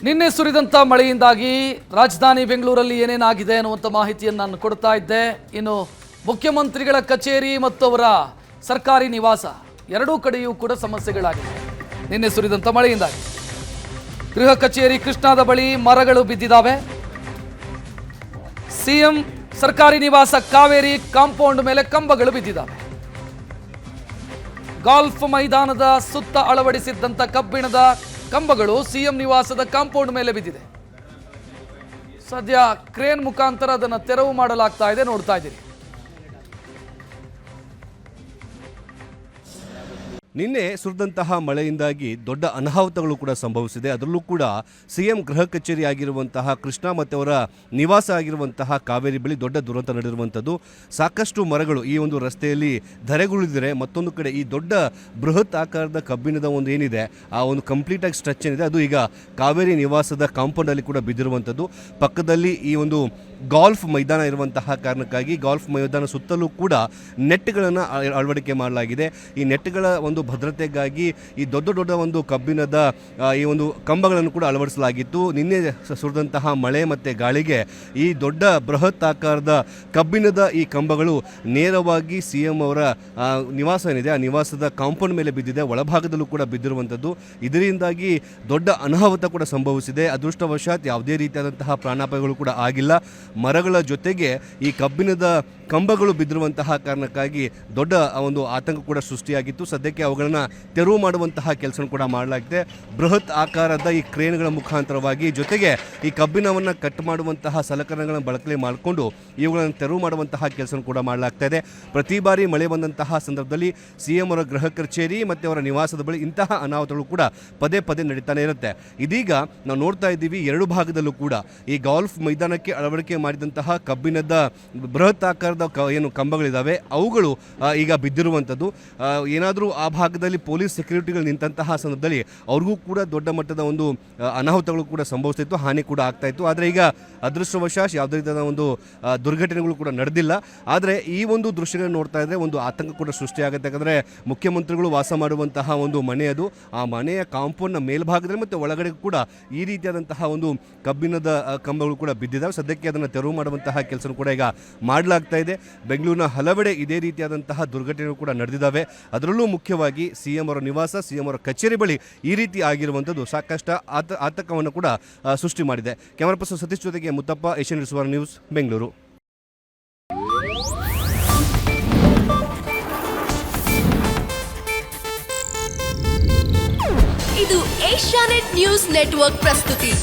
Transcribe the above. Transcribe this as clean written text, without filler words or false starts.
ನಿನ್ನೆ ಸುರಿದಂತ ಮಳೆಯಿಂದಾಗಿ ರಾಜಧಾನಿ ಬೆಂಗಳೂರಲ್ಲಿ ಏನೇನಾಗಿದೆ ಅನ್ನುವಂಥ ಮಾಹಿತಿಯನ್ನು ನಾನು ಕೊಡ್ತಾ ಇದ್ದೆ. ಇನ್ನು ಮುಖ್ಯಮಂತ್ರಿಗಳ ಕಚೇರಿ ಮತ್ತು ಅವರ ಸರ್ಕಾರಿ ನಿವಾಸ ಎರಡೂ ಕಡೆಯೂ ಕೂಡ ಸಮಸ್ಯೆಗಳಾಗಿವೆ ನಿನ್ನೆ ಸುರಿದಂತ ಮಳೆಯಿಂದಾಗಿ. ಗೃಹ ಕಚೇರಿ ಕೃಷ್ಣಾದ ಬಳಿ ಮರಗಳು ಬಿದ್ದಿದ್ದಾವೆ. ಸಿಎಂ ಸರ್ಕಾರಿ ನಿವಾಸ ಕಾವೇರಿ ಕಾಂಪೌಂಡ್ ಮೇಲೆ ಕಂಬಗಳು ಬಿದ್ದಿದ್ದಾವೆ. ಗಾಲ್ಫ್ ಮೈದಾನದ ಸುತ್ತ ಅಳವಡಿಸಿದ್ದಂಥ ಕಬ್ಬಿಣದ ಕಂಬಗಳು ಸಿಎಂ ನಿವಾಸದ ಕಾಂಪೌಂಡ್ ಮೇಲೆ ಬಿದ್ದಿದೆ. ಸದ್ಯ ಕ್ರೇನ್ ಮುಖಾಂತರ ಅದನ್ನು ತೆರವು ಮಾಡಲಾಗ್ತಾ ಇದೆ, ನೋಡ್ತಾ ಇದ್ದೀರಿ. ನಿನ್ನೆ ಸುರಿದಂತಹ ಮಳೆಯಿಂದಾಗಿ ದೊಡ್ಡ ಅನಾಹುತಗಳು ಕೂಡ ಸಂಭವಿಸಿದೆ. ಅದರಲ್ಲೂ ಕೂಡ ಸಿಎಂ ಗೃಹ ಕಚೇರಿ ಆಗಿರುವಂತಹ ಕೃಷ್ಣ ಮತ್ತು ಅವರ ನಿವಾಸ ಆಗಿರುವಂತಹ ಕಾವೇರಿ ಬಳಿ ದೊಡ್ಡ ದುರಂತ ನಡೆದಿರುವಂಥದ್ದು. ಸಾಕಷ್ಟು ಮರಗಳು ಈ ಒಂದು ರಸ್ತೆಯಲ್ಲಿ ಧರೆಗುಳಿದಿದೆ. ಮತ್ತೊಂದು ಕಡೆ ಈ ದೊಡ್ಡ ಬೃಹತ್ ಆಕಾರದ ಕಬ್ಬಿಣದ ಒಂದು ಏನಿದೆ ಆ ಒಂದು ಕಂಪ್ಲೀಟಾಗಿ ಸ್ಟ್ರಚ್ ಏನಿದೆ ಅದು ಈಗ ಕಾವೇರಿ ನಿವಾಸದ ಕಾಂಪೌಂಡಲ್ಲಿ ಕೂಡ ಬಿದ್ದಿರುವಂಥದ್ದು. ಪಕ್ಕದಲ್ಲಿ ಈ ಒಂದು ಗಾಲ್ಫ್ ಮೈದಾನ ಇರುವಂತಹ ಕಾರಣಕ್ಕಾಗಿ ಗಾಲ್ಫ್ ಮೈದಾನ ಸುತ್ತಲೂ ಕೂಡ ನೆಟ್ಗಳನ್ನು ಅಳವಡಿಕೆ ಮಾಡಲಾಗಿದೆ. ಈ ನೆಟ್ಗಳ ಒಂದು ಭದ್ರತೆಗಾಗಿ ಈ ದೊಡ್ಡ ಒಂದು ಕಬ್ಬಿಣದ ಈ ಒಂದು ಕಂಬಗಳನ್ನು ಕೂಡ ಅಳವಡಿಸಲಾಗಿತ್ತು. ನಿನ್ನೆ ಸುರಿದಂತಹ ಮಳೆ ಮತ್ತು ಗಾಳಿಗೆ ಈ ದೊಡ್ಡ ಬೃಹತ್ ಆಕಾರದ ಕಬ್ಬಿಣದ ಈ ಕಂಬಗಳು ನೇರವಾಗಿ ಸಿಎಂ ಅವರ ನಿವಾಸ ಏನಿದೆ ಆ ನಿವಾಸದ ಕಾಂಪೌಂಡ್ ಮೇಲೆ ಬಿದ್ದಿದೆ. ಒಳಭಾಗದಲ್ಲೂ ಕೂಡ ಬಿದ್ದಿರುವಂಥದ್ದು. ಇದರಿಂದಾಗಿ ದೊಡ್ಡ ಅನಾಹುತ ಕೂಡ ಸಂಭವಿಸಿದೆ. ಅದೃಷ್ಟವಶಾತ್ ಯಾವುದೇ ರೀತಿಯಾದಂತಹ ಪ್ರಾಣಾಪಾಯಗಳು ಕೂಡ ಆಗಿಲ್ಲ. ಮರಗಳ ಜೊತೆಗೆ ಈ ಕಬ್ಬಿಣದ ಕಂಬಗಳು ಬಿದ್ದಿರುವಂತಹ ಕಾರಣಕ್ಕಾಗಿ ದೊಡ್ಡ ಒಂದು ಆತಂಕ ಕೂಡ ಸೃಷ್ಟಿಯಾಗಿತ್ತು. ಸದ್ಯಕ್ಕೆ ಅವುಗಳನ್ನು ತೆರವು ಮಾಡುವಂತಹ ಕೆಲಸ ಕೂಡ ಮಾಡಲಾಗಿದೆ. ಬೃಹತ್ ಆಕಾರದ ಈ ಕ್ರೇನ್ಗಳ ಮುಖಾಂತರವಾಗಿ ಜೊತೆಗೆ ಈ ಕಬ್ಬಿಣವನ್ನು ಕಟ್ ಮಾಡುವಂತಹ ಸಲಕರಣೆಗಳನ್ನು ಬಳಕೆ ಮಾಡಿಕೊಂಡು ಇವುಗಳನ್ನು ತೆರವು ಮಾಡುವಂತಹ ಕೆಲಸ ಕೂಡ ಮಾಡಲಾಗ್ತಾ ಇದೆ. ಪ್ರತಿ ಬಾರಿ ಮಳೆ ಬಂದಂತಹ ಸಂದರ್ಭದಲ್ಲಿ ಸಿಎಂ ಅವರ ಗೃಹ ಕಚೇರಿ ಮತ್ತು ಅವರ ನಿವಾಸದ ಬಳಿ ಇಂತಹ ಅನಾಹುತಗಳು ಕೂಡ ಪದೇ ನಡೀತಾನೆ ಇರುತ್ತೆ. ಇದೀಗ ನಾವು ನೋಡ್ತಾ ಇದ್ದೀವಿ ಎರಡು ಭಾಗದಲ್ಲೂ ಕೂಡ ಈ ಗಾಲ್ಫ್ ಮೈದಾನಕ್ಕೆ ಅಳವಡಿಕೆ ಮಾಡಿದಂತಹ ಕಬ್ಬಿಣದ ಬೃಹತ್ ಆಕಾರದ ಏನು ಕಂಬಗಳಿದ್ದಾವೆ ಅವುಗಳು ಈಗ ಬಿದ್ದಿರುವಂಥದ್ದು. ಏನಾದರೂ ಆ ಭಾಗದಲ್ಲಿ ಪೊಲೀಸ್ ಸೆಕ್ಯೂರಿಟಿಗಳು ನಿಂತಹ ಸಂದರ್ಭದಲ್ಲಿ ಅವ್ರಿಗೂ ಕೂಡ ದೊಡ್ಡ ಮಟ್ಟದ ಒಂದು ಅನಾಹುತಗಳು ಕೂಡ ಸಂಭವಿಸ್ತಿತ್ತು, ಹಾನಿ ಕೂಡ ಆಗ್ತಾ ಇತ್ತು. ಆದರೆ ಈಗ ಅದೃಷ್ಟವಶಾತ್ ಯಾವುದೇ ರೀತಿಯಾದ ಒಂದು ದುರ್ಘಟನೆಗಳು ಕೂಡ ನಡೆದಿಲ್ಲ. ಆದರೆ ಈ ಒಂದು ದೃಶ್ಯಗಳನ್ನು ನೋಡ್ತಾ ಇದ್ದರೆ ಒಂದು ಆತಂಕ ಕೂಡ ಸೃಷ್ಟಿಯಾಗುತ್ತೆ. ಯಾಕಂದರೆ ಮುಖ್ಯಮಂತ್ರಿಗಳು ವಾಸ ಮಾಡುವಂತಹ ಒಂದು ಮನೆ ಅದು. ಆ ಮನೆಯ ಕಾಂಪೌಂಡ್ನ ಮೇಲ್ಭಾಗದಲ್ಲಿ ಮತ್ತು ಒಳಗಡೆ ಕೂಡ ಈ ರೀತಿಯಾದಂತಹ ಒಂದು ಕಬ್ಬಿಣದ ಕಂಬಗಳು ಕೂಡ ಬಿದ್ದಿದ್ದಾವೆ. ಸದ್ಯಕ್ಕೆ ಅದನ್ನು ತೆರವು ಮಾಡುವಂತಹ ಕೆಲಸ ಕೂಡ ಈಗ ಮಾಡಲಾಗ್ತಾ ಇದೆ. ಬೆಂಗಳೂರಿನ ಹಲವೆಡೆ ಇದೇ ರೀತಿಯಾದಂತಹ ದುರ್ಘಟನೆಗಳು ಕೂಡ ನಡೆದಿದ್ದಾವೆ. ಅದರಲ್ಲೂ ಮುಖ್ಯವಾಗಿ ಸಿಎಂ ಅವರ ನಿವಾಸ, ಸಿಎಂ ಅವರ ಕಚೇರಿ ಬಳಿ ಈ ರೀತಿ ಆಗಿರುವಂಥದ್ದು ಸಾಕಷ್ಟು ಆತಂಕವನ್ನು ಕೂಡ ಸೃಷ್ಟಿ ಮಾಡಿದೆ. ಕ್ಯಾಮರಾ ಪರ್ಸನ್ ಸತೀಶ್ ಜೊತೆಗೆ ಮುತ್ತಪ್ಪ, ಏಷ್ಯನ್ ನ್ಯೂಸ್, ಬೆಂಗಳೂರು. ಇದು ಏಷ್ಯಾನೆಟ್ ನ್ಯೂಸ್ ನೆಟ್ವರ್ಕ್ ಪ್ರಸ್ತುತಿ.